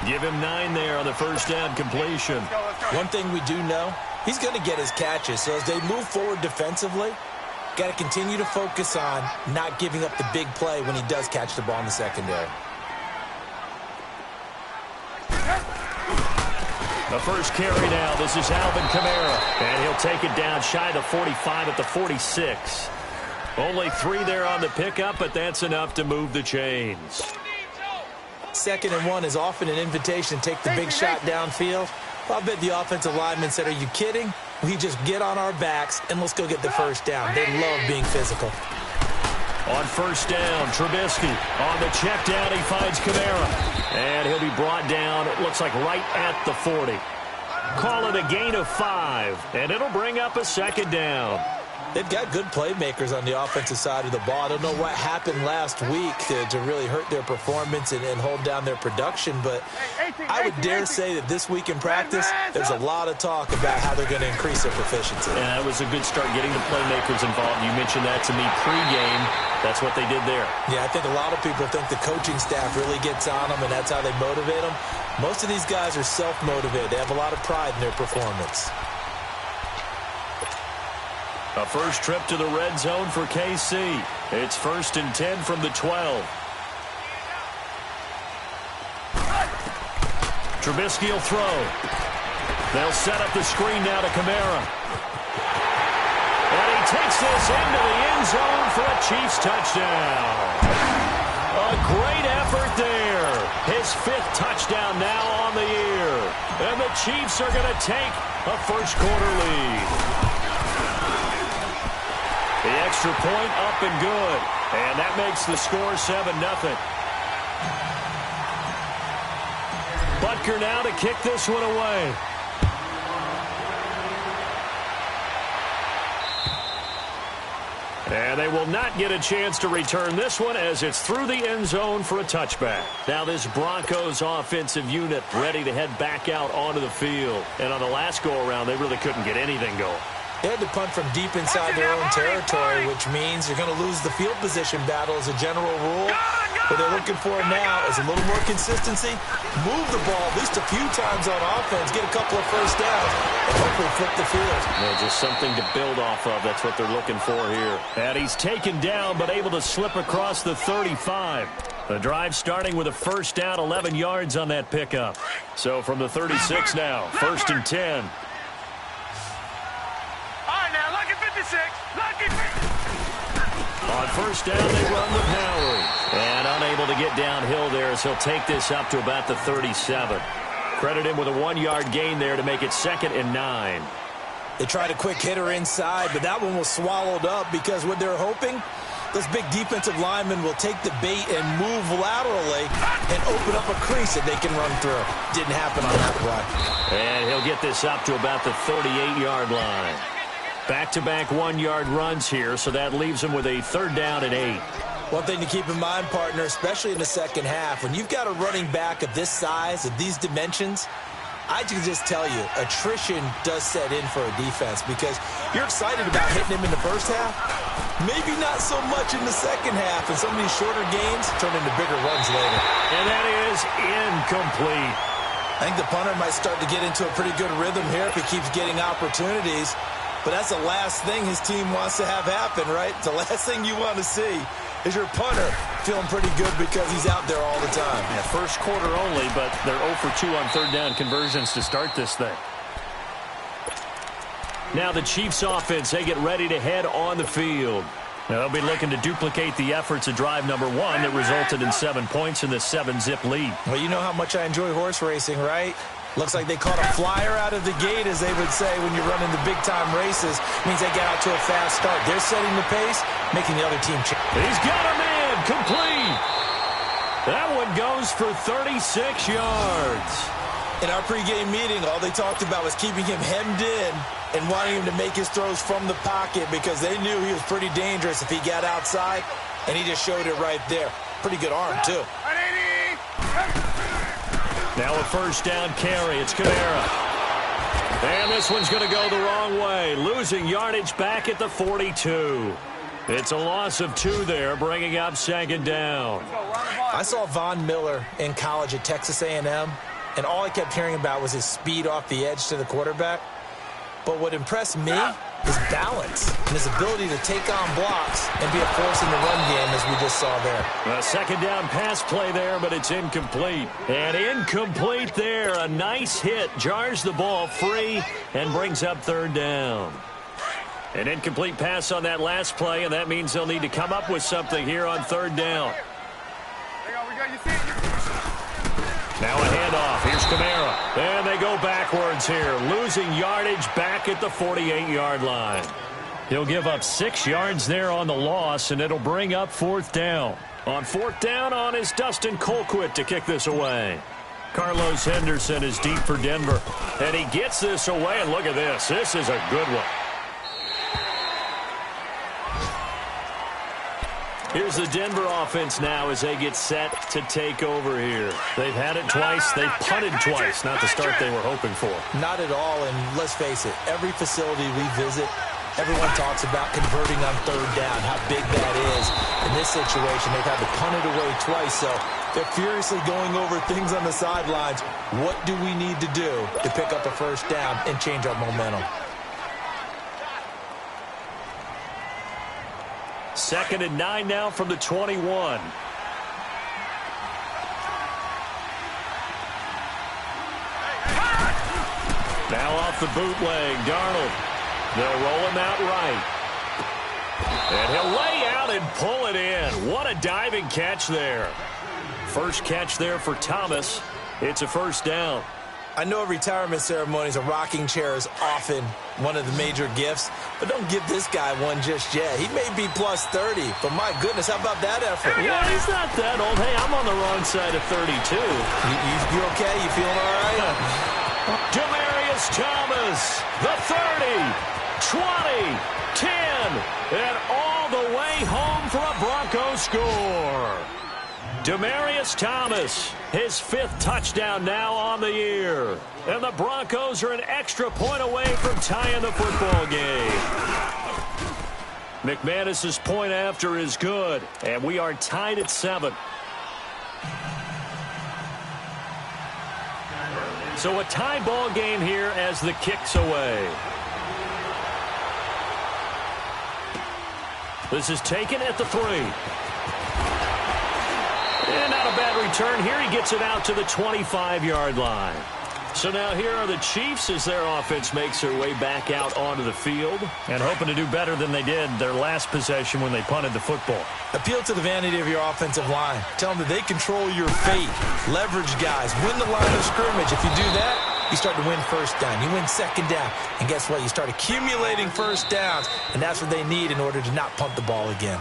Give him 9 there on the first down completion. One thing we do know, he's going to get his catches. So as they move forward defensively, got to continue to focus on not giving up the big play when he does catch the ball in the secondary. The first carry now. This is Alvin Kamara. And he'll take it down shy of the 45 at the 46. Only 3 there on the pickup, but that's enough to move the chains. 2nd and 1 is often an invitation to take the big shot downfield. I'll bet the offensive lineman said, are you kidding? We just get on our backs and let's go get the first down. They love being physical. On first down, Trubisky on the check down. He finds Kamara. And he'll be brought down, it looks like right at the 40. Call it a gain of 5, and it'll bring up a 2nd down. They've got good playmakers on the offensive side of the ball. I don't know what happened last week to really hurt their performance and hold down their production, but I would dare say that this week in practice, there's a lot of talk about how they're going to increase their proficiency. And that was a good start getting the playmakers involved. You mentioned that to me pregame. That's what they did there. Yeah, I think a lot of people think the coaching staff really gets on them, and that's how they motivate them. Most of these guys are self-motivated. They have a lot of pride in their performance. A first trip to the red zone for KC. It's 1st and 10 from the 12. Trubisky will throw. They'll set up the screen now to Kamara. And he takes this into the end zone for a Chiefs touchdown. A great effort there. His 5th touchdown now on the year. And the Chiefs are going to take a first quarter lead. The extra point up and good. And that makes the score 7-0. Butker now to kick this one away. And they will not get a chance to return this one as it's through the end zone for a touchback. Now this Broncos offensive unit ready to head back out onto the field. And on the last go-around, they really couldn't get anything going. They had to punt from deep inside their own territory, which means you're going to lose the field position battle as a general rule. What they're looking for now is a little more consistency, move the ball at least a few times on offense, get a couple of first downs, and hopefully flip the field. Well, just something to build off of. That's what they're looking for here. And he's taken down, but able to slip across the 35. The drive starting with a first down, 11 yards on that pickup. So from the 36 now, 1st and 10. On first down, they run with Howard. And unable to get downhill there as he'll take this up to about the 37. Credit him with a 1-yard gain there to make it 2nd and 9. They tried a quick hitter inside, but that one was swallowed up because what they're hoping, those big defensive linemen will take the bait and move laterally and open up a crease that they can run through. Didn't happen on that play. And he'll get this up to about the 38-yard line. Back-to-back 1-yard runs here, so that leaves him with a 3rd down and 8. One thing to keep in mind, partner, especially in the second half, when you've got a running back of this size, of these dimensions, I can just tell you, attrition does set in for a defense because you're excited about hitting him in the first half. Maybe not so much in the second half, and some of these shorter games turn into bigger runs later. And that is incomplete. I think the punter might start to get into a pretty good rhythm here if he keeps getting opportunities. But that's the last thing his team wants to have happen, right? The last thing you want to see is your punter feeling pretty good because he's out there all the time. Yeah, first quarter only, but they're 0 for 2 on 3rd down conversions to start this thing. Now the Chiefs offense, they get ready to head on the field. They'll be looking to duplicate the efforts of drive number 1 that resulted in 7 points in the 7-zip lead. Well, you know how much I enjoy horse racing, right? Looks like they caught a flyer out of the gate, as they would say, when you're running the big-time races. Means they get out to a fast start. They're setting the pace, making the other team change. He's got him in, complete. That one goes for 36 yards. In our pregame meeting, all they talked about was keeping him hemmed in and wanting him to make his throws from the pocket because they knew he was pretty dangerous if he got outside, and he just showed it right there. Pretty good arm, too. Now a first down carry. It's Kamara. And this one's going to go the wrong way. Losing yardage back at the 42. It's a loss of 2 there, bringing up 2nd down. I saw Von Miller in college at Texas A&M. and all I kept hearing about was his speed off the edge to the quarterback. But what impressed me is balance and his ability to take on blocks and be a force in the run game, as we just saw there. A second down pass play there, but it's incomplete. And incomplete there. A nice hit. Jars the ball free and brings up third down. An incomplete pass on that last play, and that means they'll need to come up with something here on third down. Now a handoff. Here's Kamara. And they go backwards here, losing yardage back at the 48-yard line. He'll give up 6 yards there on the loss, and it'll bring up fourth down. On fourth down is Dustin Colquitt to kick this away. Carlos Henderson is deep for Denver. And he gets this away, and look at this. This is a good one. Here's the Denver offense now as they get set to take over here. They've had it twice. They've punted twice. Not the start they were hoping for. Not at all, and let's face it, every facility we visit, everyone talks about converting on third down, how big that is. In this situation, they've had to punt it away twice, so they're furiously going over things on the sidelines. What do we need to do to pick up a first down and change our momentum? Second and 9 now from the 21. Now off the bootleg, Darnold. They'll roll him out right. And he'll lay out and pull it in. What a diving catch there. First catch there for Thomas. It's a first down. I know at retirement ceremonies, a rocking chair is often one of the major gifts, but don't give this guy one just yet. He may be plus 30, but my goodness, how about that effort? Yeah, he's not that old. Hey, I'm on the wrong side of 32. You okay? You feeling all right? Demaryius Thomas, the 30, 20, 10, and all the way home for a Broncos score. Demaryius Thomas, his 5th touchdown now on the year. And the Broncos are an extra point away from tying the football game. McManus's point after is good, and we are tied at 7. So a tie ball game here as the kick's away. This is taken at the 3. And not a bad return here. He gets it out to the 25-yard line. So now here are the Chiefs as their offense makes their way back out onto the field and hoping to do better than they did their last possession when they punted the football. Appeal to the vanity of your offensive line. Tell them that they control your fate. Leverage guys. Win the line of scrimmage. If you do that, you start to win first down. You win second down. And guess what? You start accumulating first downs. And that's what they need in order to not punt the ball again.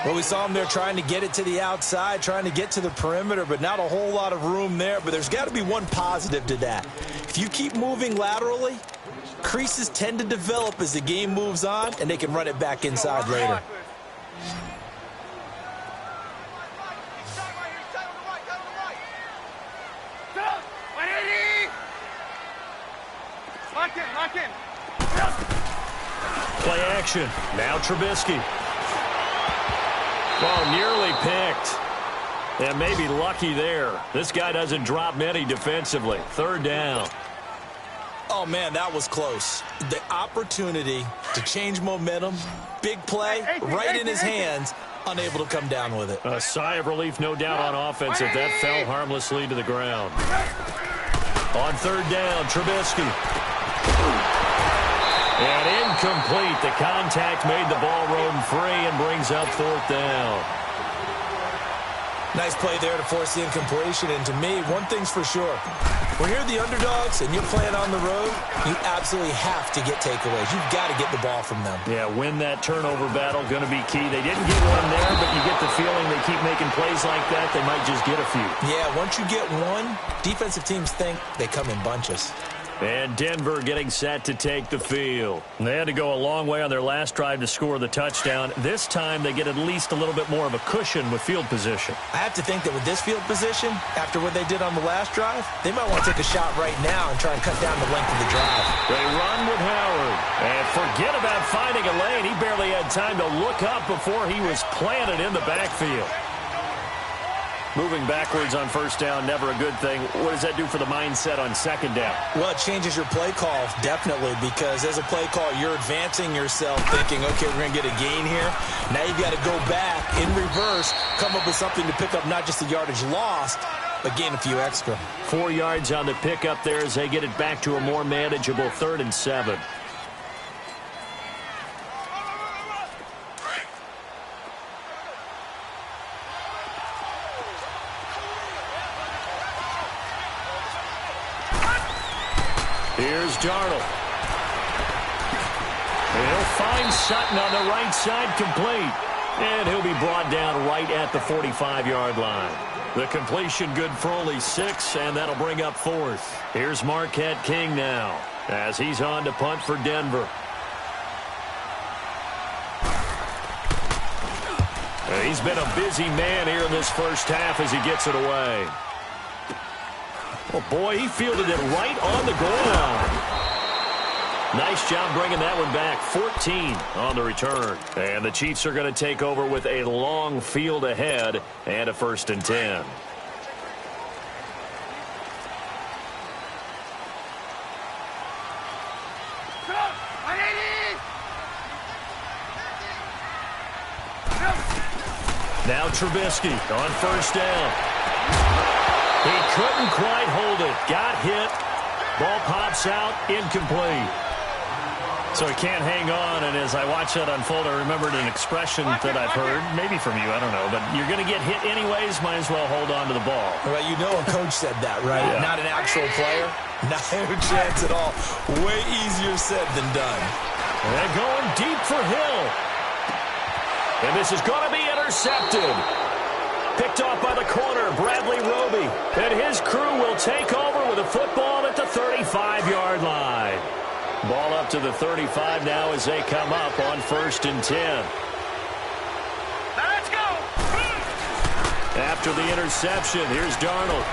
Well, we saw them there trying to get it to the outside, trying to get to the perimeter, but not a whole lot of room there. But there's got to be one positive to that. If you keep moving laterally, creases tend to develop as the game moves on, and they can run it back inside later. Play action. Now Trubisky. Ball nearly picked. And maybe lucky there. This guy doesn't drop many defensively. Third down. Oh, man, that was close. The opportunity to change momentum, big play, right in his hands, unable to come down with it. A sigh of relief, no doubt, on offense if that fell harmlessly to the ground. On third down, Trubisky. And incomplete. The contact made the ball roam free and brings up fourth down. Nice play there to force the incompletion. And to me, one thing's for sure. When you're the underdogs and you're playing on the road, you absolutely have to get takeaways. You've got to get the ball from them. Yeah, win that turnover battle, going to be key. They didn't get one there, but you get the feeling they keep making plays like that, they might just get a few. Yeah, once you get one, defensive teams think they come in bunches. And Denver getting set to take the field. They had to go a long way on their last drive to score the touchdown. This time they get at least a little bit more of a cushion with field position. I have to think that with this field position, after what they did on the last drive, they might want to take a shot right now and try and cut down the length of the drive. They run with Howard. And forget about finding a lane. He barely had time to look up before he was planted in the backfield. Moving backwards on first down, never a good thing. What does that do for the mindset on second down? Well, it changes your play call, definitely, because as a play call, you're advancing yourself thinking, okay, we're going to get a gain here. Now you've got to go back in reverse, come up with something to pick up not just the yardage lost, but gain a few extra. 4 yards on the pickup there as they get it back to a more manageable 3rd and 7. Here's Darnold. He'll find Sutton on the right side, complete. And he'll be brought down right at the 45-yard line. The completion good for only 6, and that'll bring up 4th. Here's Marquette King now as he's on to punt for Denver. He's been a busy man here in this first half as he gets it away. Oh, boy, he fielded it right on the goal line. Nice job bringing that one back. 14 on the return. And the Chiefs are going to take over with a long field ahead and a 1st and 10. Now Trubisky on first down. He couldn't quite hold it. Got hit. Ball pops out. Incomplete. So he can't hang on, and as I watch that unfold, I remembered an expression that I've heard, maybe from you, I don't know, but you're going to get hit anyways, might as well hold on to the ball. Well, you know a coach said that, right? Yeah. Not an actual player. Not a chance at all. Way easier said than done. And going deep for Hill. And this is going to be intercepted. Picked off by the corner, Bradley Roby. And his crew will take over with a football at the 35-yard line. Ball up to the 35 now as they come up on 1st and 10. Let's go! After the interception, here's Darnold.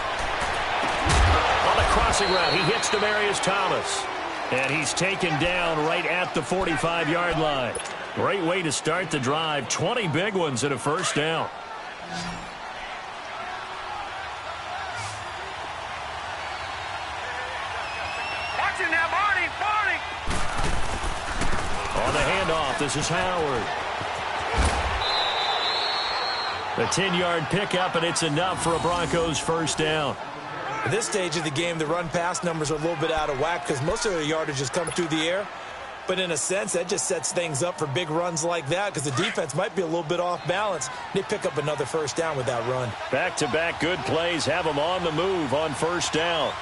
On the crossing route, he hits Demaryius Thomas. And he's taken down right at the 45-yard line. Great way to start the drive. 20 big ones and a first down. On the handoff, this is Howard. The 10-yard pickup, and it's enough for a Broncos first down. At this stage of the game, the run-pass numbers are a little bit out of whack because most of their yardage has come through the air. But in a sense, that just sets things up for big runs like that because the defense might be a little bit off balance. They pick up another first down with that run. Back-to-back good plays have them on the move on first down.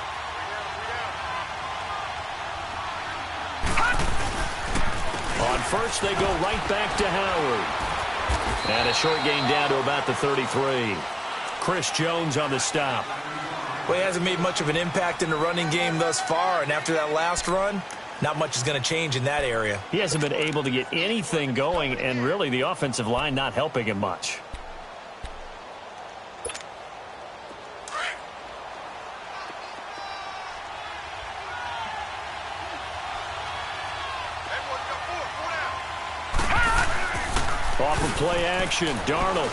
On first, they go right back to Howard. And a short gain down to about the 33. Chris Jones on the stop. Well, he hasn't made much of an impact in the running game thus far, and after that last run, not much is going to change in that area. He hasn't been able to get anything going, and really the offensive line not helping him much. Off of play action, Darnold.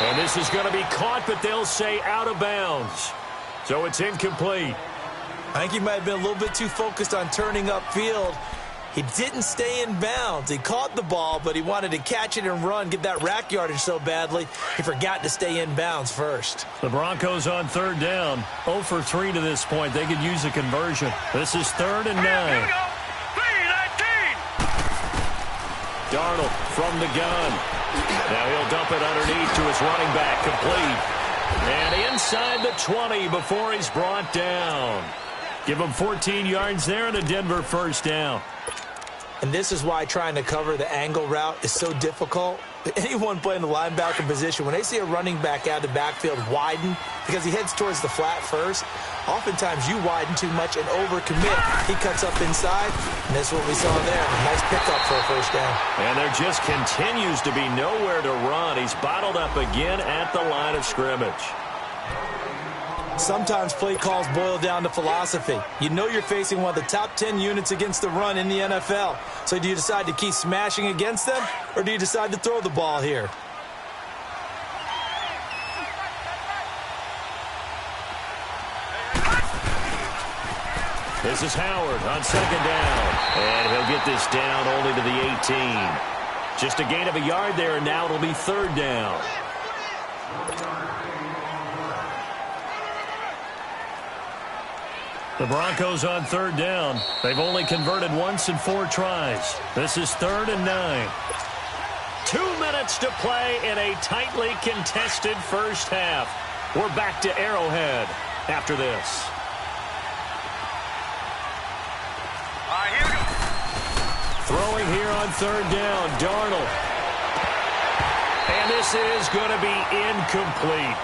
And this is going to be caught, but they'll say out of bounds. So it's incomplete. I think he might have been a little bit too focused on turning upfield. He didn't stay in bounds. He caught the ball, but he wanted to catch it and run, get that rack yardage so badly, he forgot to stay in bounds first. The Broncos on 3rd down. 0 for 3 to this point. They could use a conversion. This is 3rd and 9. Darnold from the gun. Now he'll dump it underneath to his running back, complete. And inside the 20 before he's brought down. Give him 14 yards there and a Denver first down. And this is why trying to cover the angle route is so difficult. Anyone playing the linebacker position, when they see a running back out of the backfield widen because he heads towards the flat first, oftentimes you widen too much and overcommit. He cuts up inside, and that's what we saw there. A nice pickup for a first down. And there just continues to be nowhere to run. He's bottled up again at the line of scrimmage. Sometimes play calls boil down to philosophy. You know you're facing one of the top 10 units against the run in the NFL. So do you decide to keep smashing against them, or do you decide to throw the ball here? This is Howard on second down. And he'll get this down only to the 18. Just a gain of a yard there, and now it'll be third down. The Broncos on third down. They've only converted once in 4 tries. This is 3rd and 9. 2 minutes to play in a tightly contested first half. We're back to Arrowhead after this. Here we go. Throwing here on third down, Darnold. And this is going to be incomplete.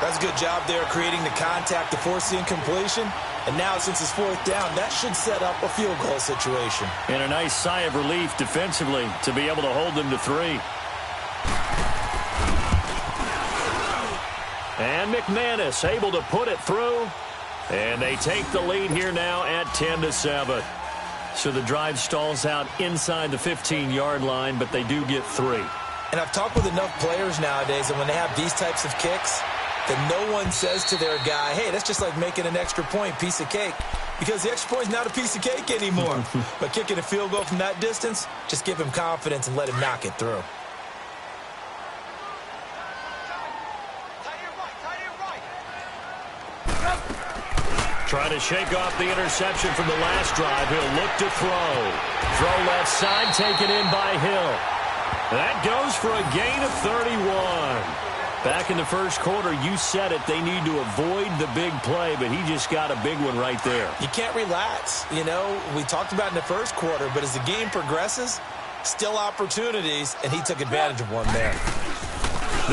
That's a good job there creating the contact to force the incompletion. And now, since it's 4th down, that should set up a field goal situation. And a nice sigh of relief defensively to be able to hold them to 3. And McManus able to put it through. And they take the lead here now at 10-7. So the drive stalls out inside the 15-yard line, but they do get 3. And I've talked with enough players nowadays, and when they have these types of kicks, that no one says to their guy, hey, that's just like making an extra point, piece of cake. Because the extra point is not a piece of cake anymore. But kicking a field goal from that distance, just give him confidence and let him knock it through. Trying to shake off the interception from the last drive. He'll look to throw. Throw left side, taken in by Hill. That goes for a gain of 31. Back in the first quarter, you said it, they need to avoid the big play, but he just got a big one right there. You can't relax. You know, we talked about in the first quarter, but as the game progresses, still opportunities, and he took advantage of one there.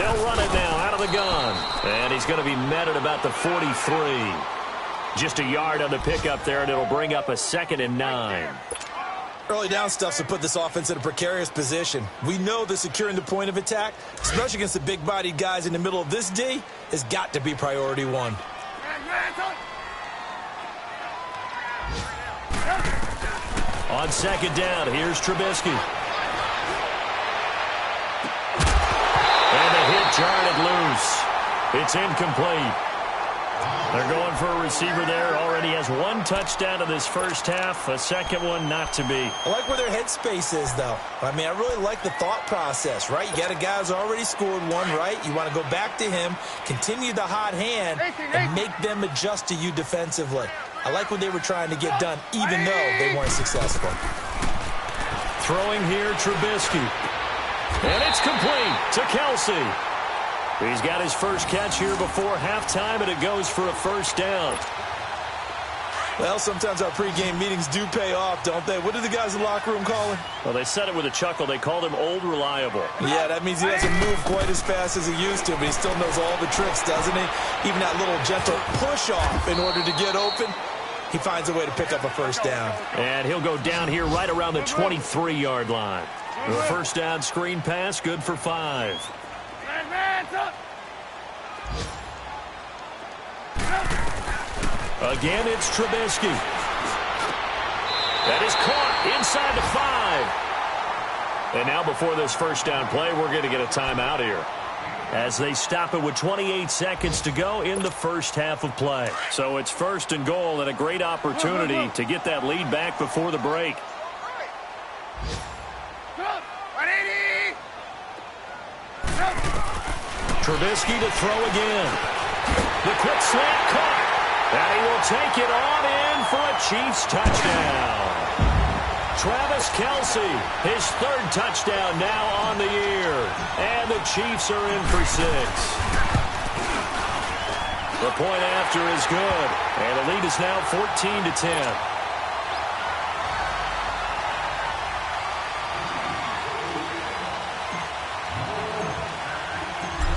They'll run it now out of the gun, and he's going to be met at about the 43. Just a yard on the pickup there, and it'll bring up a 2nd and 9. Early down stuff to put this offense in a precarious position. We know that securing the point of attack, especially against the big-bodied guys in the middle of this D, has got to be priority 1. On second down, here's Trubisky. And the hit jarred it loose. It's incomplete. They're going for a receiver there. Already has 1 touchdown in this first half. A second one not to be. I like where their headspace is, though. I mean, I really like the thought process, right? You got a guy who's already scored 1, right? You want to go back to him, continue the hot hand, and make them adjust to you defensively. I like what they were trying to get done, even though they weren't successful. Throwing here, Trubisky. And it's complete to Kelsey. He's got his first catch here before halftime, and it goes for a first down. Well, sometimes our pregame meetings do pay off, don't they? What do the guys in the locker room call him? Well, they said it with a chuckle. They called him Old Reliable. Yeah, that means he doesn't move quite as fast as he used to, but he still knows all the tricks, doesn't he? Even that little gentle push-off in order to get open, he finds a way to pick up a first down. And he'll go down here right around the 23-yard line. The first down screen pass, good for 5. Again, it's Trubisky. That is caught inside the 5. And now before this first down play, we're going to get a timeout here, as they stop it with 28 seconds to go in the first half of play. So it's 1st and goal, and a great opportunity to get that lead back before the break. Trubisky to throw again. The quick slant caught. And he will take it on in for a Chiefs touchdown. Travis Kelsey, his 3rd touchdown now on the year. And the Chiefs are in for 6. The point after is good. And the lead is now 14-10.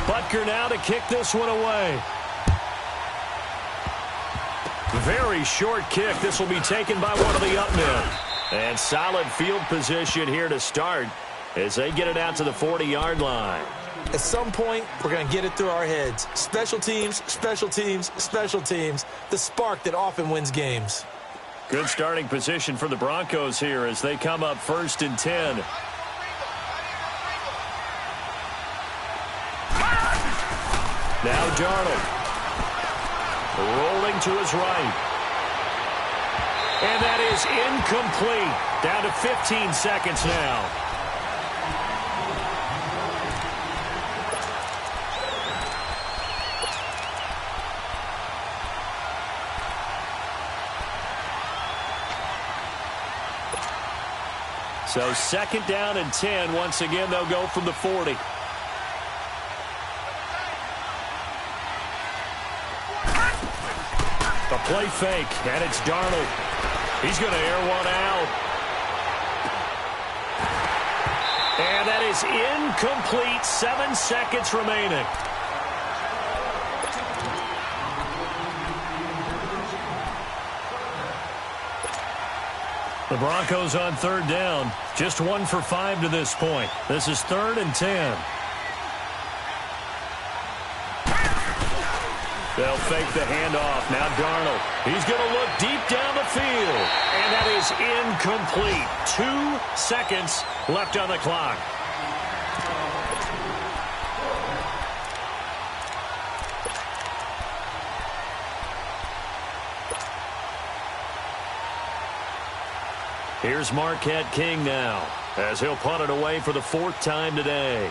Butker now to kick this one away. Very short kick. This will be taken by one of the up men. And solid field position here to start as they get it out to the 40-yard line. At some point, we're going to get it through our heads. Special teams, special teams, special teams. The spark that often wins games. Good starting position for the Broncos here as they come up 1st and 10. Now Darnold. Rolling to his right. And that is incomplete. Down to 15 seconds now. So 2nd down and 10. Once again, they'll go from the 40. A play fake, and it's Darnold. He's going to air one out. And that is incomplete. 7 seconds remaining. The Broncos on 3rd down. Just 1 for 5 to this point. This is 3rd and 10. They'll fake the handoff. Now Darnold. He's going to look deep down the field. And that is incomplete. 2 seconds left on the clock. Here's Marquette King now, as he'll punt it away for the 4th time today.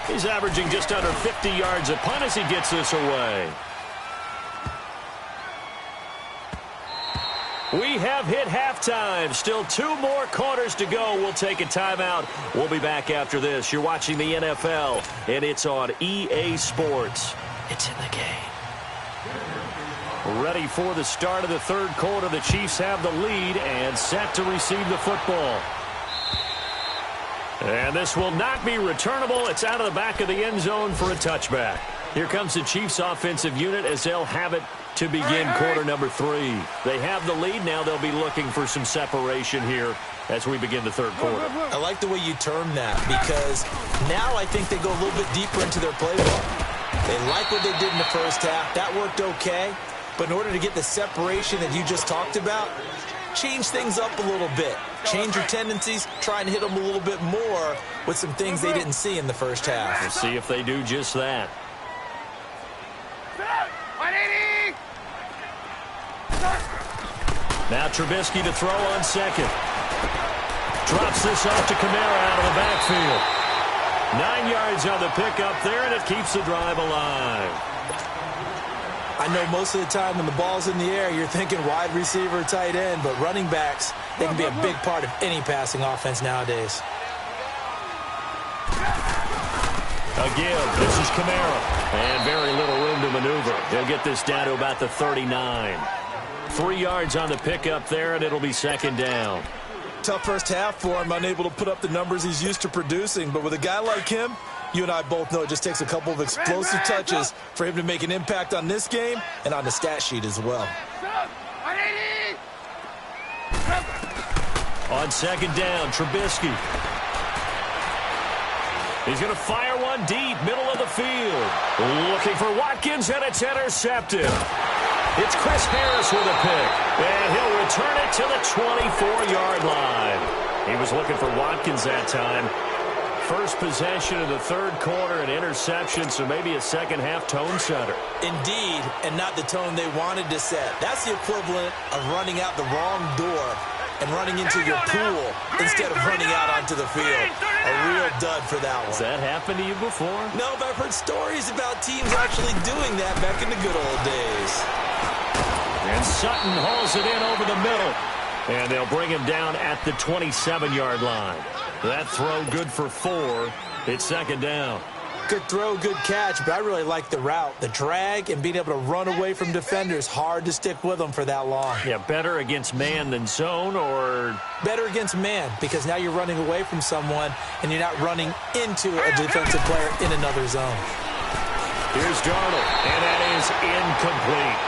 He's averaging just under 50 yards a punt as he gets this away. We have hit halftime. Still 2 more quarters to go. We'll take a timeout. We'll be back after this. You're watching the NFL, and it's on EA Sports. It's in the game. Ready for the start of the 3rd quarter. The Chiefs have the lead and set to receive the football. And this will not be returnable. It's out of the back of the end zone for a touchback. Here comes the Chiefs offensive unit as they'll have it to begin quarter number 3. They have the lead. Now they'll be looking for some separation here as we begin the 3rd quarter. I like the way you term that, because now I think they go a little bit deeper into their playbook. They like what they did in the first half. That worked okay. But in order to get the separation that you just talked about, change things up a little bit. Change your tendencies, try and hit them a little bit more with some things they didn't see in the first half. We'll see if they do just that. Now Trubisky to throw on 2nd. Drops this off to Kamara out of the backfield. 9 yards on the pickup there, and it keeps the drive alive. I know most of the time when the ball's in the air, you're thinking wide receiver, tight end, but running backs, they can be a big part of any passing offense nowadays. A give. This is Kamara. And very little room to maneuver. He'll get this down to about the 39. 3 yards on the pickup there, and it'll be 2nd down. Tough first half for him, unable to put up the numbers he's used to producing, but with a guy like him, you and I both know it just takes a couple of explosive touches for him to make an impact on this game and on the stat sheet as well. On 2nd down, Trubisky. He's going to fire one deep, middle of the field. Looking for Watkins, and it's intercepted. It's Chris Harris with a pick, and he'll return it to the 24-yard line. He was looking for Watkins that time. First possession of the 3rd quarter, an interception, so maybe a second-half tone setter. Indeed, and not the tone they wanted to set. That's the equivalent of running out the wrong door and running into your pool instead of running out onto the field. A real dud for that one. Has that happened to you before? No, but I've heard stories about teams actually doing that back in the good old days. And Sutton hauls it in over the middle. And they'll bring him down at the 27-yard line. That throw good for 4. It's 2nd down. Good throw, good catch, but I really like the route. The drag and being able to run away from defenders, hard to stick with them for that long. Yeah, better against man than zone, or? Better against man, because now you're running away from someone and you're not running into a defensive player in another zone. Here's Darnold, and that is incomplete.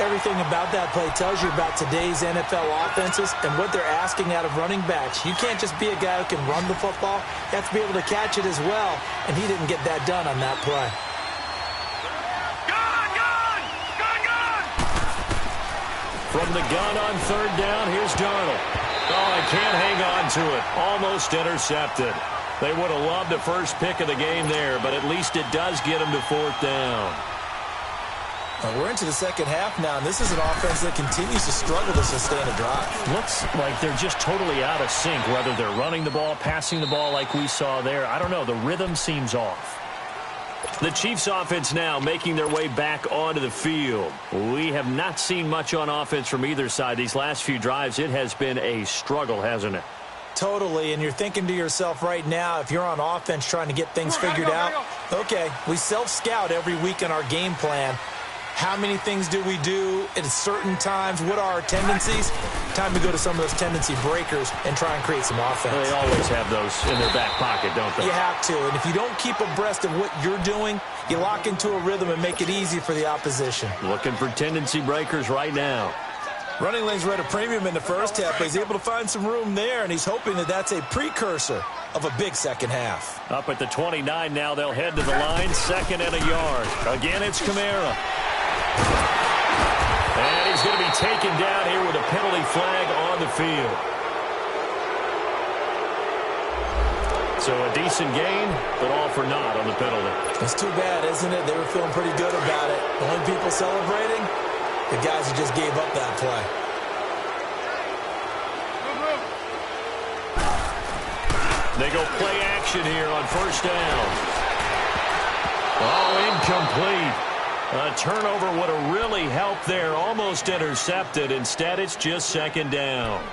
Everything about that play tells you about today's NFL offenses and what they're asking out of running backs. You can't just be a guy who can run the football. You have to be able to catch it as well, and he didn't get that done on that play. From the gun on 3rd down, here's Darnold. Oh, I can't hang on to it. Almost intercepted. They would have loved the first pick of the game there, but at least it does get them to 4th down. We're into the second half now, and this is an offense that continues to struggle to sustain a drive. Looks like they're just totally out of sync, whether they're running the ball, passing the ball like we saw there. I don't know. The rhythm seems off. The Chiefs offense now making their way back onto the field. We have not seen much on offense from either side. These last few drives, it has been a struggle, hasn't it? Totally, and you're thinking to yourself right now, if you're on offense trying to get things figured out, okay, we self-scout every week in our game plan. How many things do we do at certain times? What are our tendencies? Time to go to some of those tendency breakers and try and create some offense. They always have those in their back pocket, don't they? You have to, and if you don't keep abreast of what you're doing, you lock into a rhythm and make it easy for the opposition. Looking for tendency breakers right now. Running lanes were at a premium in the first half, but he's able to find some room there, and he's hoping that that's a precursor of a big second half. Up at the 29 now, they'll head to the line, 2nd and a yard. Again, it's Kamara. And he's going to be taken down here with a penalty flag on the field. So a decent gain, but all for naught on the penalty. It's too bad, isn't it? They were feeling pretty good about it. The only people celebrating, the guys who just gave up that play. They go play action here on 1st down. Oh, incomplete. A turnover would have really helped there. Almost intercepted. Instead, it's just 2nd down.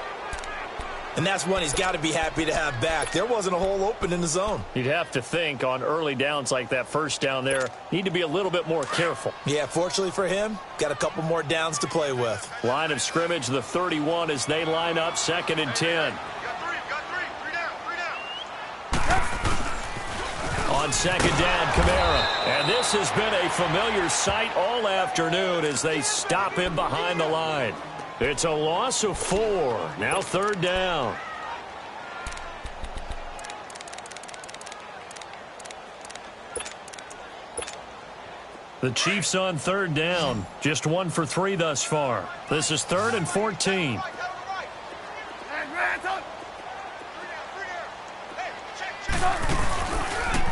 And that's one he's got to be happy to have back. There wasn't a hole open in the zone. You'd have to think on early downs like that 1st down there, need to be a little bit more careful. Yeah, fortunately for him, got a couple more downs to play with. Line of scrimmage, the 31 as they line up, 2nd and 10. On 2nd down, Kamara. And this has been a familiar sight all afternoon as they stop him behind the line. It's a loss of 4. Now 3rd down. The Chiefs on 3rd down. Just 1 for 3 thus far. This is 3rd and 14.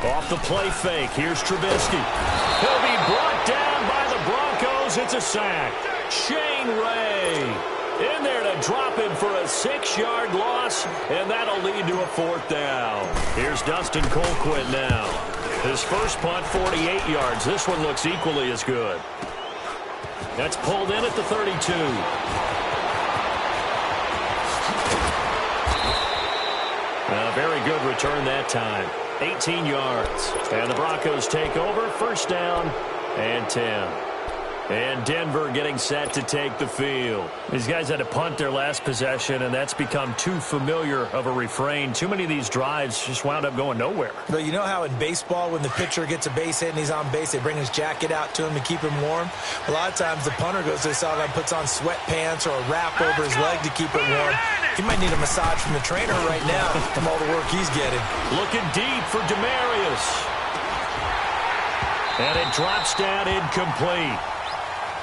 Off the play fake. Here's Trubisky. He'll be brought down by the Broncos. It's a sack. Shane Ray in there to drop him for a 6-yard loss, and that'll lead to a 4th down. Here's Dustin Colquitt now. His first punt, 48 yards. This one looks equally as good. That's pulled in at the 32. A very good return that time. 18 yards. And the Broncos take over. 1st down and 10. And Denver getting set to take the field. These guys had to punt their last possession, and that's become too familiar of a refrain. Too many of these drives just wound up going nowhere. But you know how in baseball, when the pitcher gets a base hit and he's on base, they bring his jacket out to him to keep him warm? A lot of times the punter goes to the sideline, puts on sweatpants or a wrap over his leg to keep it warm. He might need a massage from the trainer right now from all the work he's getting. Looking deep for Demarius. And it drops down incomplete.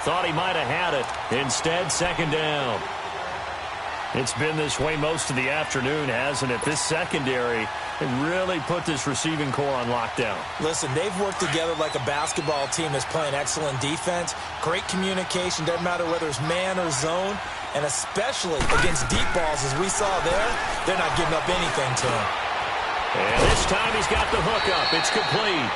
Thought he might have had it. Instead, 2nd down. It's been this way most of the afternoon, hasn't it? This secondary really put this receiving core on lockdown. Listen, they've worked together like a basketball team that's playing excellent defense. Great communication. Doesn't matter whether it's man or zone. And especially against deep balls, as we saw there, they're not giving up anything to him. And this time he's got the hook up. It's complete.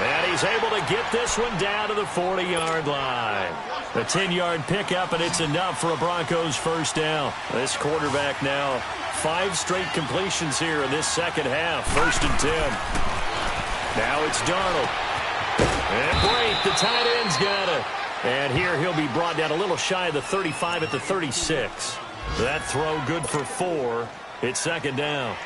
And he's able to get this one down to the 40-yard line. The 10-yard pickup, and it's enough for a Broncos 1st down. This quarterback now, 5 straight completions here in this second half. 1st and 10. Now it's Darnold. And Brate, the tight end's got it. And here he'll be brought down a little shy of the 35 at the 36. That throw good for 4. It's 2nd down.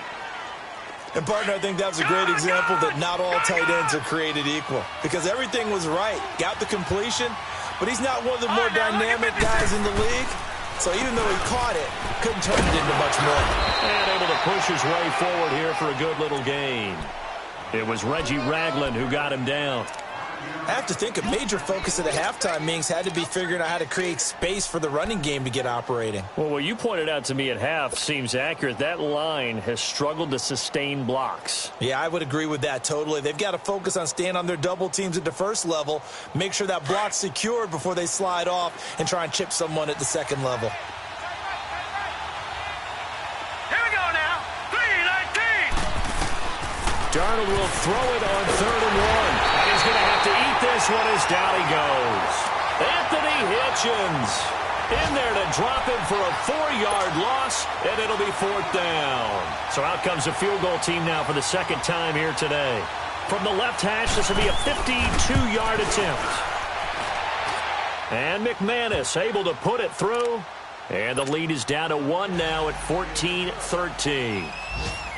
And, partner, I think that was a great example that not all tight ends are created equal. Because everything was right. Got the completion, but he's not one of the more dynamic guys in the league. So even though he caught it, couldn't turn it into much more. And able to push his way forward here for a good little gain. It was Reggie Ragland who got him down. I have to think a major focus at the halftime meetings had to be figuring out how to create space for the running game to get operating. Well, what you pointed out to me at half seems accurate. That line has struggled to sustain blocks. Yeah, I would agree with that totally. They've got to focus on staying on their double teams at the first level, make sure that block's secured before they slide off and try and chip someone at the second level. Here we go now. 3-19. Darnold will throw it on 3rd and 1. And he's going to have to eat this one as down he goes. Anthony Hitchens in there to drop him for a 4-yard loss, and it'll be 4th down. So out comes a field goal team now for the second time here today. From the left hash, this will be a 52-yard attempt. And McManus able to put it through. And the lead is down to 1 now at 14-13.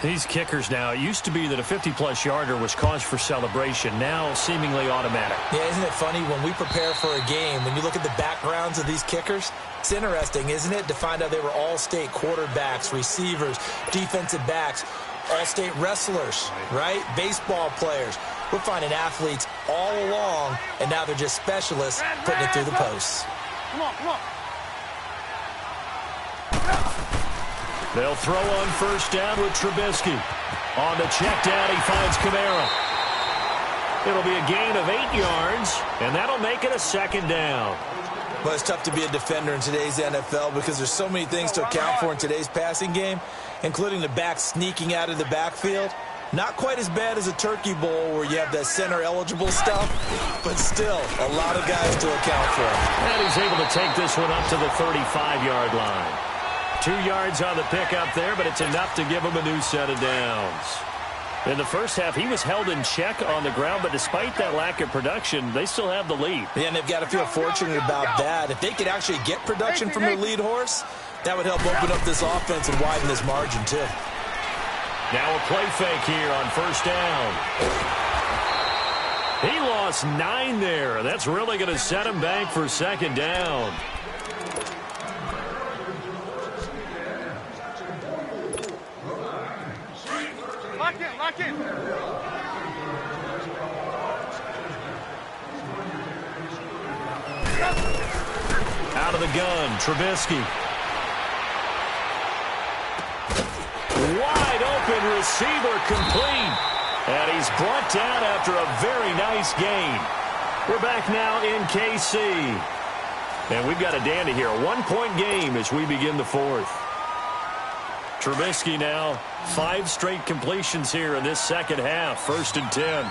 These kickers now, it used to be that a 50-plus yarder was cause for celebration. Now seemingly automatic. Yeah, isn't it funny when we prepare for a game, when you look at the backgrounds of these kickers, it's interesting, isn't it, to find out they were all-state quarterbacks, receivers, defensive backs, all-state wrestlers, right? Baseball players. We're finding athletes all along, and now they're just specialists putting it through the posts. Come on, come on. They'll throw on 1st down with Trubisky. On the check down, he finds Kamara. It'll be a gain of 8 yards, and that'll make it a 2nd down. Well, it's tough to be a defender in today's NFL because there's so many things to account for in today's passing game, including the back sneaking out of the backfield. Not quite as bad as a turkey bowl where you have that center-eligible stuff, but still a lot of guys to account for. And he's able to take this one up to the 35-yard line. 2 yards on the pickup there, but it's enough to give him a new set of downs. In the first half, he was held in check on the ground, but despite that lack of production, they still have the lead. Yeah, and they've got to feel fortunate about that. If they could actually get production from their lead horse, that would help open up this offense and widen this margin, too. Now a play fake here on 1st down. He lost 9 there. That's really going to set him back for 2nd down. Lock in. Out of the gun, Trubisky. Wide open receiver complete. And he's brought down after a very nice gain. We're back now in KC. And we've got a dandy here. A 1-point game as we begin the 4th. Trubisky now, 5 straight completions here in this second half. 1st and 10.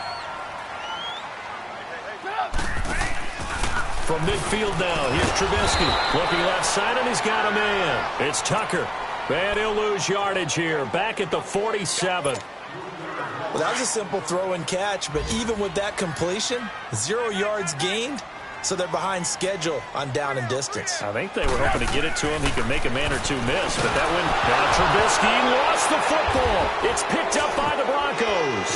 From midfield now, here's Trubisky. Looking left side, and he's got a man. It's Tucker. And he'll lose yardage here. Back at the 47. Well, that was a simple throw and catch, but even with that completion, 0 yards gained. So they're behind schedule on down and distance. I think they were hoping to get it to him. He could make a man or two miss, but that one, Trubisky lost the football. It's picked up by the Broncos.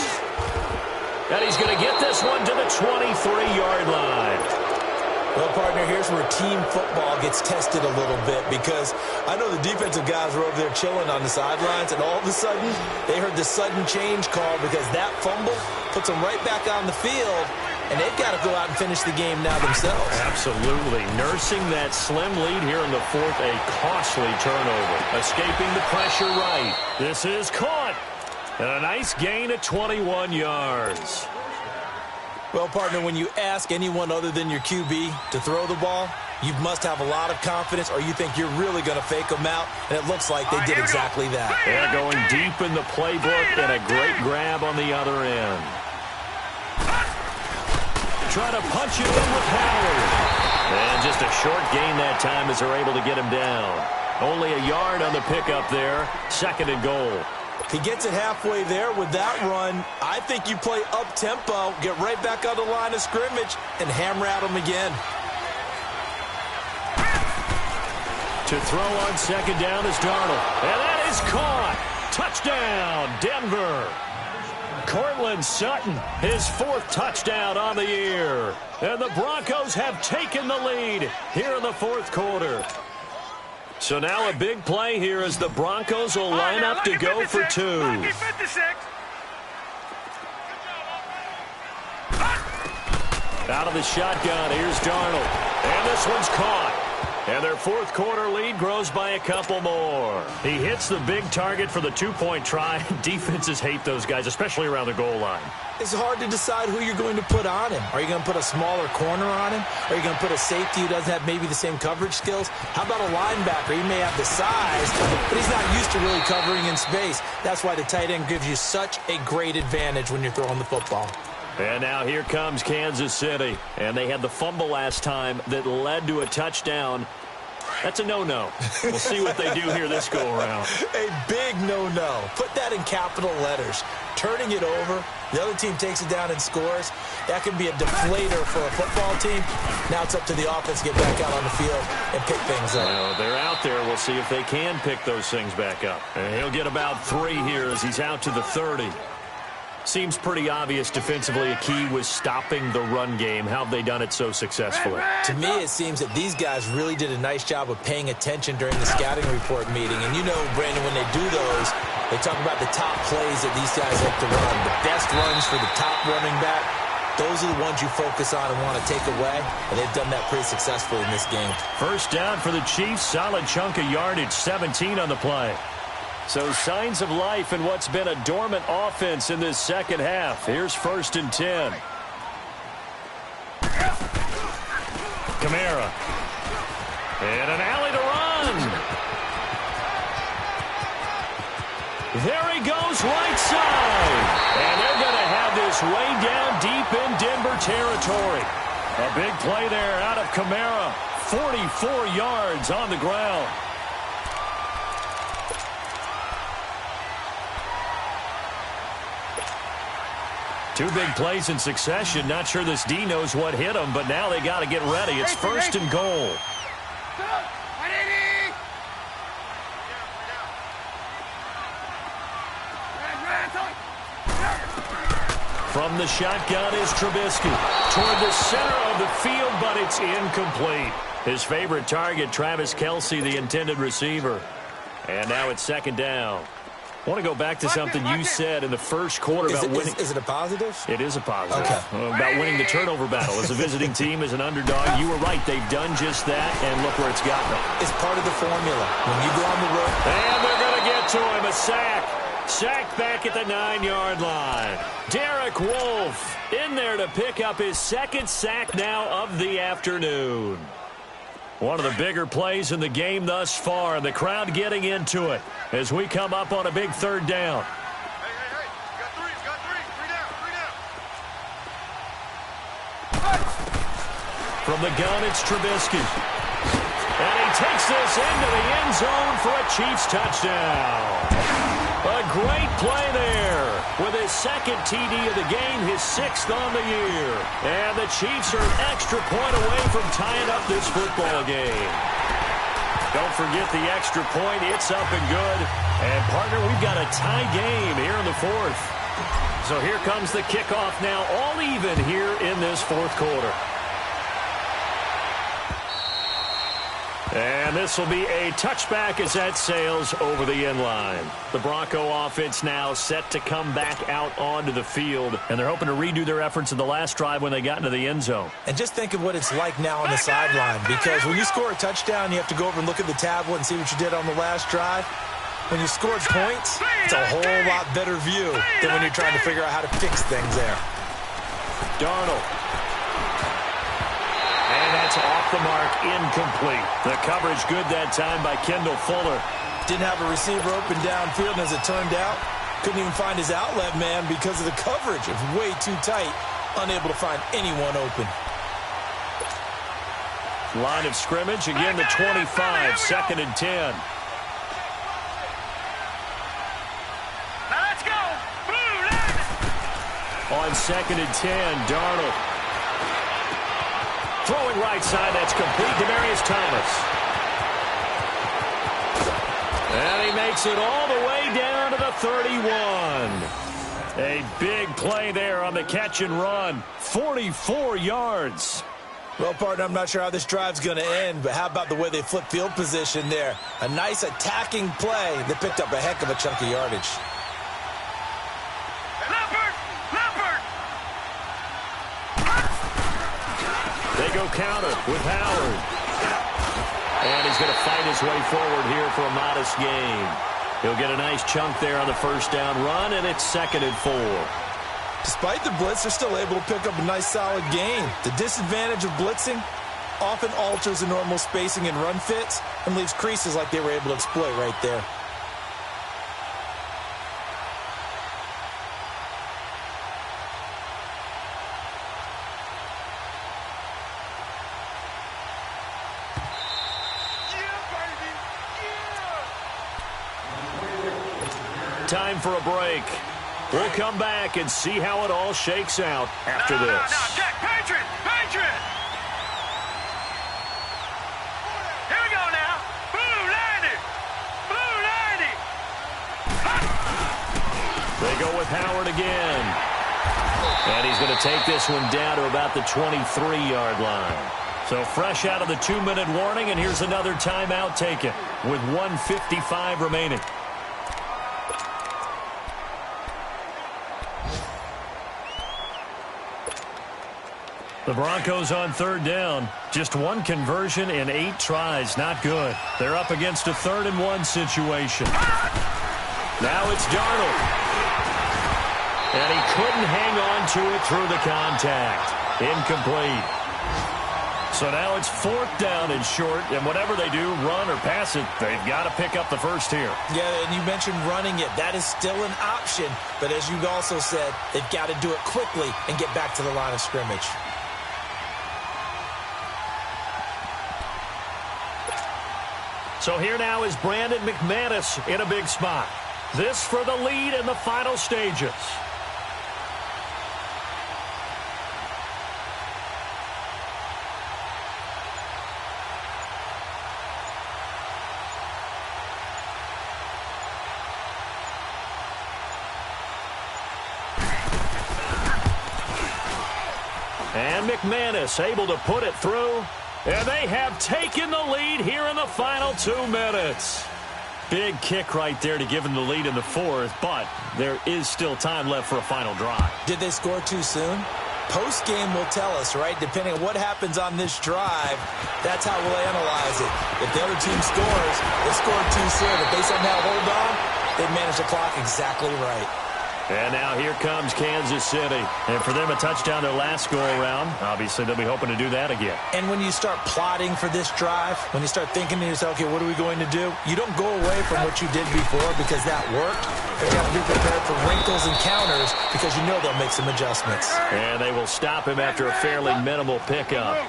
And he's going to get this one to the 23-yard line. Well, partner, here's where team football gets tested a little bit because I know the defensive guys were over there chilling on the sidelines, and all of a sudden, they heard the sudden change call because that fumble puts them right back on the field. And they've got to go out and finish the game now themselves. Absolutely. Nursing that slim lead here in the 4th, a costly turnover. Escaping the pressure right. This is caught. And a nice gain at 21 yards. Well, partner, when you ask anyone other than your QB to throw the ball, you must have a lot of confidence or you think you're really going to fake them out. And it looks like they did exactly that. They're going deep in the playbook and a great grab on the other end. Trying to punch it in with Howard. And just a short gain that time as they're able to get him down. Only a yard on the pickup there. 2nd and goal. He gets it halfway there with that run. I think you play up-tempo, get right back on the line of scrimmage, and hammer at him again. To throw on 2nd down is Darnold. And that is caught. Touchdown, Denver. Cortland Sutton, his 4th touchdown on the year. And the Broncos have taken the lead here in the 4th quarter. So now a big play here as the Broncos will line up to go for 2. Out of the shotgun, here's Darnold. And this one's caught. And their fourth quarter lead grows by a couple more. He hits the big target for the two-point try. Defenses hate those guys, especially around the goal line. It's hard to decide who you're going to put on him. Are you going to put a smaller corner on him? Are you going to put a safety who doesn't have maybe the same coverage skills? How about a linebacker? He may have the size, but he's not used to really covering in space. That's why the tight end gives you such a great advantage when you're throwing the football. And now here comes Kansas City. And they had the fumble last time that led to a touchdown. That's a no-no. We'll see what they do here this go-around. A big no-no. Put that in capital letters. Turning it over, the other team takes it down and scores. That can be a deflator for a football team. Now it's up to the offense to get back out on the field and pick things up. Well, they're out there. We'll see if they can pick those things back up. And he'll get about 3 here as he's out to the 30. Seems pretty obvious defensively a key was stopping the run game. How have they done it so successfully? To me, it seems that these guys really did a nice job of paying attention during the scouting report meeting. And you know, Brandon, when they do those, they talk about the top plays that these guys like to run. The best runs for the top running back, those are the ones you focus on and want to take away. And they've done that pretty successfully in this game. First down for the Chiefs. Solid chunk of yardage, 17 on the play. So signs of life in what's been a dormant offense in this second half. Here's 1st and 10. Kamara. And an alley to run. There he goes right side. And they're going to have this way down deep in Denver territory. A big play there out of Kamara. 44 yards on the ground. Two big plays in succession. Not sure this D knows what hit him, but now they got to get ready. It's 1st and goal. From the shotgun is Trubisky. Toward the center of the field, but it's incomplete. His favorite target, Travis Kelce, the intended receiver. And now it's 2nd down. I want to go back to something you said in the first quarter about winning. Is it a positive? It is a positive. Okay. About winning the turnover battle. As a visiting team, as an underdog, you were right. They've done just that, and look where it's gotten them. It's part of the formula. When you go on the road. And they're going to get to him. A sack. Sacked back at the 9-yard line. Derek Wolfe in there to pick up his 2nd sack now of the afternoon. One of the bigger plays in the game thus far, and the crowd getting into it as we come up on a big 3rd down. Hey, got three. From the gun, it's Trubisky. And he takes this into the end zone for a Chiefs touchdown. A great play there with his 2nd TD of the game, his 6th on the year. And the Chiefs are an extra point away from tying up this football game. Don't forget the extra point. It's up and good. And, partner, we've got a tie game here in the 4th. So here comes the kickoff now, all even here in this 4th quarter. And this will be a touchback as that sails over the end line. The Bronco offense now set to come back out onto the field, and they're hoping to redo their efforts in the last drive when they got into the end zone. And just think of what it's like now on the sideline, because when you score a touchdown, you have to go over and look at the tablet and see what you did on the last drive. When you scored points, it's a whole lot better view than when you're trying to figure out how to fix things there. Darnold. And that's off the mark, incomplete. The coverage good that time by Kendall Fuller. Didn't have a receiver open downfield, and as it turned out, couldn't even find his outlet man because of the coverage. It was way too tight, unable to find anyone open. Line of scrimmage, again the 25, 2nd and 10. Now let's go. Blue line. On 2nd and 10, Darnold. Throwing right side, that's complete. Demaryius Thomas. And he makes it all the way down to the 31. A big play there on the catch and run. 44 yards. Well, partner, I'm not sure how this drive's going to end, but how about the way they flip field position there? A nice attacking play that picked up a heck of a chunk of yardage. go counter with Howard. And he's going to fight his way forward here for a modest gain. He'll get a nice chunk there on the first down run, and it's 2nd and 4. Despite the blitz, they're still able to pick up a nice solid gain. The disadvantage of blitzing often alters the normal spacing and run fits and leaves creases like they were able to exploit right there. Time for a break. We'll come back and see how it all shakes out after this. No, check. Patriot! Patriot! Here we go now. Blue 90! Blue 90! They go with Howard again. And he's going to take this one down to about the 23-yard line. So fresh out of the 2-minute warning, and here's another timeout taken with 1:55 remaining. The Broncos on 3rd down. Just 1 conversion in 8 tries. Not good. They're up against a 3rd and 1 situation. Now it's Darnold. And he couldn't hang on to it through the contact. Incomplete. So now it's 4th down and short, and whatever they do, run or pass it, they've got to pick up the first here. Yeah, and you mentioned running it. That is still an option. But as you also said, they've got to do it quickly and get back to the line of scrimmage. So here now is Brandon McManus in a big spot. This for the lead in the final stages. And McManus able to put it through. And they have taken the lead here in the final 2 minutes. Big kick right there to give them the lead in the 4th, but there is still time left for a final drive. Did they score too soon? Post-game will tell us, right? Depending on what happens on this drive, that's how we'll analyze it. If the other team scores, they scored too soon. If they somehow hold on, they manage the clock exactly right. And now here comes Kansas City. And for them, a touchdown their last go-around. Obviously, they'll be hoping to do that again. And when you start plotting for this drive, when you start thinking to yourself, okay, what are we going to do? You don't go away from what you did before because that worked. You have to be prepared for wrinkles and counters because you know they'll make some adjustments. And they will stop him after a fairly minimal pickup.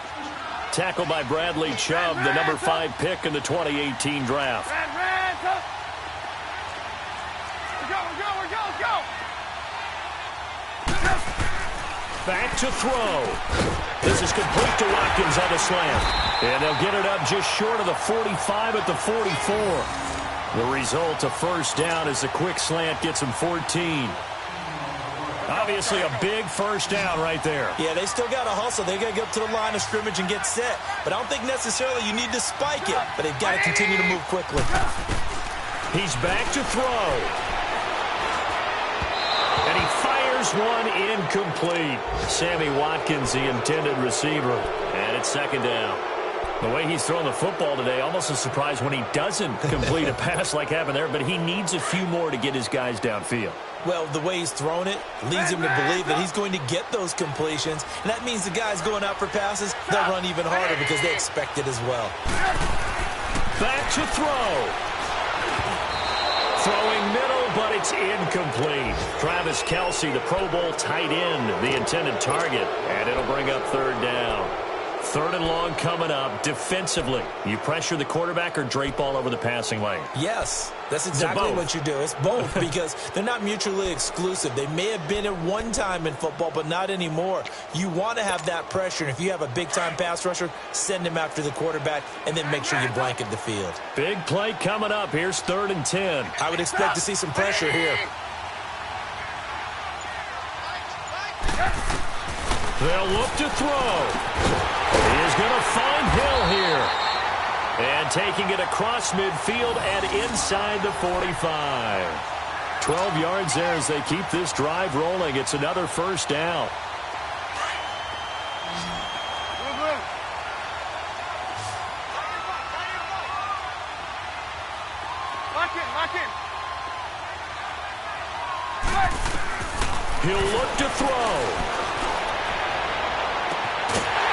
Tackled by Bradley Chubb, the number 5 pick in the 2018 draft. Back to throw. This is complete to Watkins on the slant. And they'll get it up just short of the 45 at the 44. The result, a first down as the quick slant gets him 14. Obviously a big first down right there. Yeah, they still got to hustle. They got to get up to the line of scrimmage and get set. But I don't think necessarily you need to spike it. But they've got to continue to move quickly. He's back to throw. And he fires one incomplete. Sammy Watkins, the intended receiver. And it's 2nd down. The way he's throwing the football today, almost a surprise when he doesn't complete a pass like happened there, but he needs a few more to get his guys downfield. Well, the way he's thrown it leads him to believe that he's going to get those completions. And that means the guys going out for passes, they'll run even harder because they expect it as well. Back to throw. Throwing middle, but it's incomplete. Travis Kelce, the Pro Bowl tight end, the intended target. And it'll bring up 3rd down. 3rd and long coming up. Defensively, you pressure the quarterback or drape all over the passing lane? Yes, that's exactly what you do. It's both because they're not mutually exclusive. They may have been at one time in football, but not anymore. You want to have that pressure. And if you have a big-time pass rusher, send him after the quarterback and then make sure you blanket the field. Big play coming up. Here's 3rd and 10. I would expect to see some pressure here. They'll look to throw. He is going to find Hill here. And taking it across midfield and inside the 45. 12 yards there as they keep this drive rolling. It's another first down. Lock in. He'll look to throw.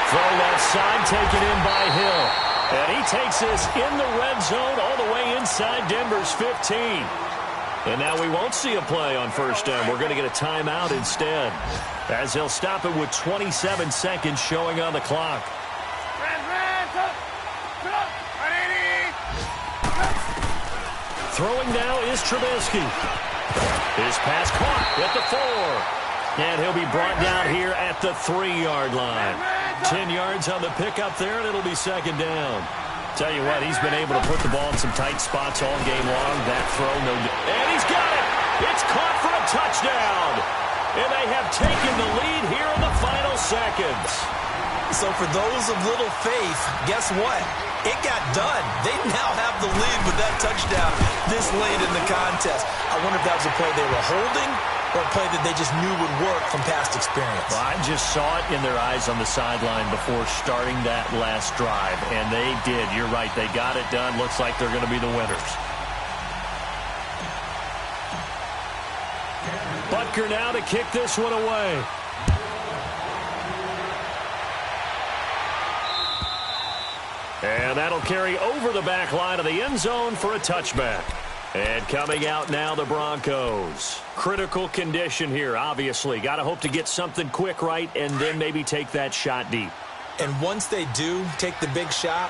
Throw left side, taken in by Hill. And he takes this in the red zone all the way inside Denver's 15. And now we won't see a play on first down. We're going to get a timeout instead, as they'll stop it with 27 seconds showing on the clock. Throwing now is Trubisky. His pass caught at the 4. And he'll be brought down here at the 3-yard line. 10 yards on the pickup there, and it'll be second down. Tell you what, he's been able to put the ball in some tight spots all game long. That throw, and he's got it! It's caught for a touchdown! And they have taken the lead here in the final seconds. So for those of little faith, guess what? It got done. They now have the lead with that touchdown this late in the contest. I wonder if that was a play they were holding or a play that they just knew would work from past experience. Well, I just saw it in their eyes on the sideline before starting that last drive, and they did. You're right. They got it done. Looks like they're going to be the winners. Butker now to kick this one away. And that'll carry over the back line of the end zone for a touchback. And coming out now, the Broncos. Critical condition here, obviously. Got to hope to get something quick right and then maybe take that shot deep. And once they do take the big shot,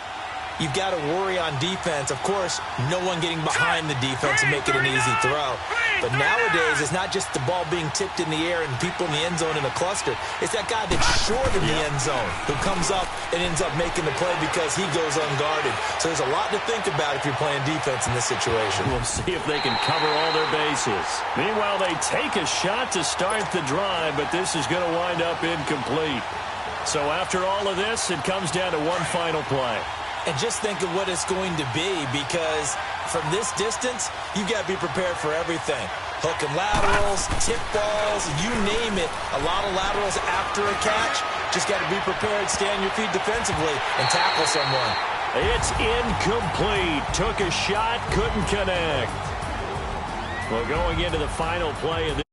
you've got to worry on defense. Of course, no one getting behind the defense and make it an easy throw. But nowadays, it's not just the ball being tipped in the air and people in the end zone in a cluster. It's that guy that's short in the end zone who comes up and ends up making the play because he goes unguarded. So there's a lot to think about if you're playing defense in this situation. We'll see if they can cover all their bases. Meanwhile, they take a shot to start the drive, but this is going to wind up incomplete. So after all of this, it comes down to one final play. And just think of what it's going to be, because from this distance, you've got to be prepared for everything. Hook and laterals, tip balls, you name it. A lot of laterals after a catch. Just got to be prepared, stay on your feet defensively, and tackle someone. It's incomplete. Took a shot, couldn't connect. Well, going into the final play of this